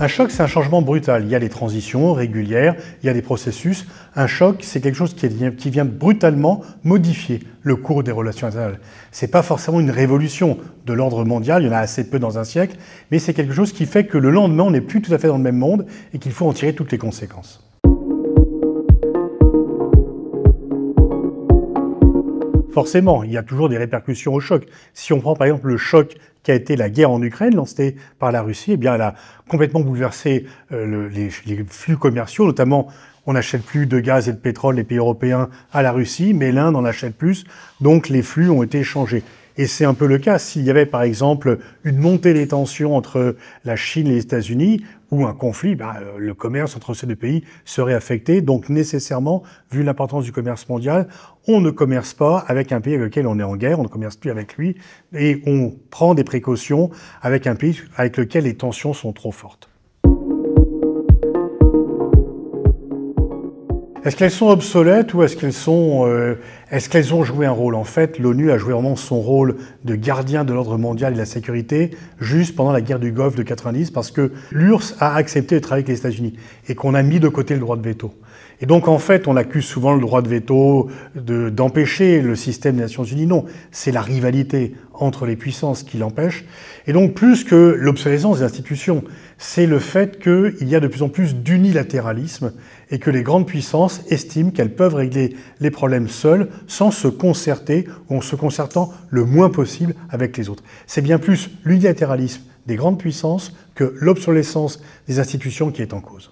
Un choc, c'est un changement brutal. Il y a des transitions régulières, il y a des processus. Un choc, c'est quelque chose qui vient brutalement modifier le cours des relations internationales. Ce n'est pas forcément une révolution de l'ordre mondial, il y en a assez peu dans un siècle, mais c'est quelque chose qui fait que le lendemain, on n'est plus tout à fait dans le même monde et qu'il faut en tirer toutes les conséquences. Forcément, il y a toujours des répercussions au choc. Si on prend par exemple le choc qui a été la guerre en Ukraine lancée par la Russie, eh bien, elle a complètement bouleversé les flux commerciaux, notamment on n'achète plus de gaz et de pétrole, les pays européens, à la Russie, mais l'Inde en achète plus, donc les flux ont été changés. Et c'est un peu le cas s'il y avait par exemple une montée des tensions entre la Chine et les États-Unis ou un conflit, le commerce entre ces deux pays serait affecté. Donc nécessairement, vu l'importance du commerce mondial, on ne commerce pas avec un pays avec lequel on est en guerre, on ne commerce plus avec lui et on prend des précautions avec un pays avec lequel les tensions sont trop fortes. Est-ce qu'elles sont obsolètes ou est-ce qu'elles ont joué un rôle? En fait, l'ONU a joué vraiment son rôle de gardien de l'ordre mondial et de la sécurité juste pendant la guerre du Golfe de 90 parce que l'URSS a accepté de travailler avec les États-Unis et qu'on a mis de côté le droit de veto. Et donc, en fait, on accuse souvent le droit de veto d'empêcher le système des Nations Unies. Non, c'est la rivalité entre les puissances qui l'empêche. Et donc, plus que l'obsolescence des institutions, c'est le fait qu'il y a de plus en plus d'unilatéralisme et que les grandes puissances estiment qu'elles peuvent régler les problèmes seules sans se concerter ou en se concertant le moins possible avec les autres. C'est bien plus l'unilatéralisme des grandes puissances que l'obsolescence des institutions qui est en cause.